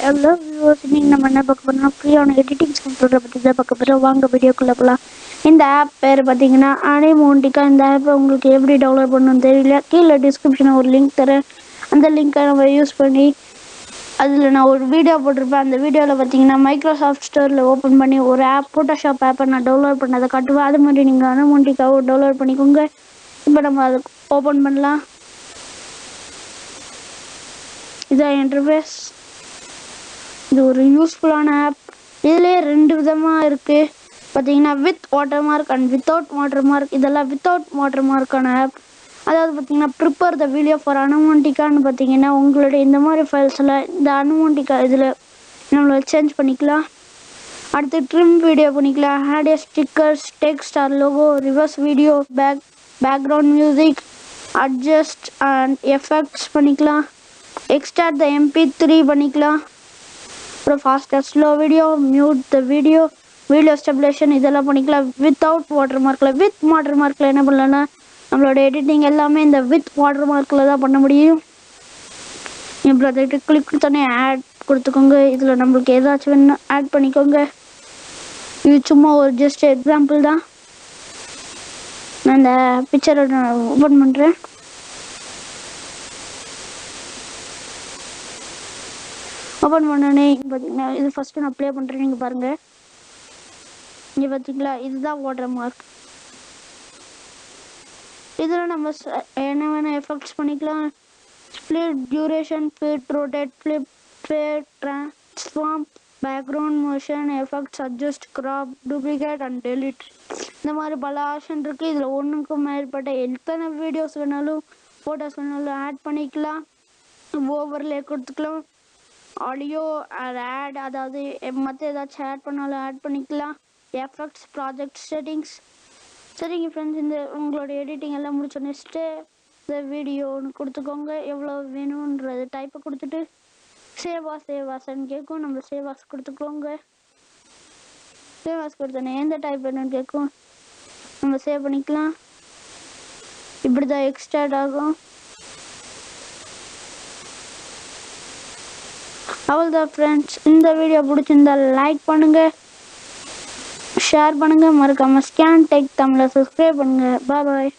hello viewers. இன்னைக்கு நம்ம என்ன பார்க்க போறோம்னா ஃப்ரீயான எடிட்டிங் சாஃப்ட்வேரை பற்றி தான் பார்க்க போகிறோம். வாங்க வீடியோக்குள்ளே போகலாம். இந்த ஆப் பேர் பார்த்தீங்கன்னா அனிமோனிகா. இந்த ஆப்பை உங்களுக்கு எப்படி டவுன்லோட் பண்ணணும்னு தெரியல, கீழே டிஸ்கிரிப்ஷனில் ஒரு லிங்க் தரேன். அந்த லிங்க்கை நம்ம யூஸ் பண்ணி அதில் நான் ஒரு வீடியோ போட்டிருப்பேன். அந்த வீடியோவில் பார்த்தீங்கன்னா மைக்ரோசாஃப்ட் ஸ்டோரில் ஓப்பன் பண்ணி ஒரு ஆப் ஃபோட்டோஷாப் ஆப்பை நான் டவுன்லோட் பண்ணதை காட்டுவேன். அது மாதிரி நீங்கள் அனிமோனிகாவை டவுன்லோட் பண்ணிக்கோங்க. இப்போ நம்ம அதை ஓப்பன் பண்ணலாம். இதான் இன்டர்ஃபேஸ். இது ஒரு யூஸ்ஃபுல்லான ஆப். இதுலேயே ரெண்டு விதமாக இருக்குது பார்த்தீங்கன்னா, with water mark and without water mark. இதெல்லாம் வித்தவுட் வாட்டர் மார்க்கான ஆப். அதாவது பார்த்தீங்கன்னா, ப்ரிப்பேர் த வீடியோ ஃபார் அனிமோனிகான்னு பார்த்தீங்கன்னா, உங்களுடைய இந்த மாதிரி ஃபைல்ஸ் எல்லாம் இந்த அனிமோனிகா இதில் நம்மளை சேஞ்ச் பண்ணிக்கலாம். அடுத்து ட்ரிம் வீடியோ பண்ணிக்கலாம். Add stickers, text or logo, reverse video, background music, adjust and effects பண்ணிக்கலாம். எக்ஸ்ட்ராக்ட் த MP3 பண்ணிக்கலாம். அப்புறம் faster slow video, mute the video, video stabilization இதெல்லாம் பண்ணிக்கலாம் வித்தவுட் வாட்டர் மார்க்கில். வித் வாட்டர் மார்க்கில் என்ன பண்ணலான்னா, நம்மளோட எடிட்டிங் எல்லாமே இந்த வித் வாட்டர் மார்க்கில் தான் பண்ண முடியும். இப்போ அதை கிளிக் கொடுத்தோன்னே ஆட் கொடுத்துக்கோங்க. இதில் நம்மளுக்கு ஏதாச்சும் வேணும் ஆட் பண்ணிக்கோங்க. இது சும்மா ஒரு ஜஸ்ட் எக்ஸாம்பிள் தான். நான் இந்த பிக்சரை ஓப்பன் பண்ணுறேன். ஓப்பன் பண்ணோன்னே பார்த்தீங்கன்னா, இது ஃபஸ்ட்டு நான் ப்ளே பண்ணுறேன். நீங்கள் பாருங்கள், இங்கே பார்த்தீங்களா, இதுதான் வாட்டர் மார்க். இதில் நம்ம என்ன வேணால் எஃபெக்ட்ஸ் பண்ணிக்கலாம். Split, duration, fit, rotate, flip, fade, transform, background motion, effects, adjust, crop, duplicate and delete. இந்த மாதிரி பல ஆப்ஷன் இருக்குது. இதில் ஒன்றுக்கும் மேற்பட்ட எத்தனை வீடியோஸ் வேணாலும் ஃபோட்டோஸ் வேணாலும் ஆட் பண்ணிக்கலாம். ஓவர்லே கொடுத்துக்கலாம். ஆடியோ ஆட், அதாவது மற்ற ஏதாச்சும் ஆட் பண்ணாலும் ஆட் பண்ணிக்கலாம். Effects, project settings. சரிங்க ஃப்ரெண்ட்ஸ், இந்த உங்களோட எடிட்டிங் எல்லாம் முடிச்ச நெக்ஸ்ட்டு இந்த வீடியோன்னு கொடுத்துக்கோங்க. எவ்வளோ வேணுன்றது டைப்பை கொடுத்துட்டு சேவாஸ்ன்னு கேட்கும். நம்ம சேவாஸ் கொடுத்துக்கோங்க. சேவாஸ் கொடுத்தோன்னே எந்த டைப் வேணும்னு கேட்கும். நம்ம சேவ் பண்ணிக்கலாம். இப்படி தான் எக்ஸ்ட்ராக்ட் ஆகும். அவ்வளோதான் ஃப்ரெண்ட்ஸ். இந்த வீடியோ பிடிச்சிருந்தா லைக் பண்ணுங்கள், ஷேர் பண்ணுங்கள், மறக்காமல் ஸ்கேன் டெக் தமிழை சப்ஸ்கிரைப் பண்ணுங்கள். பாய்.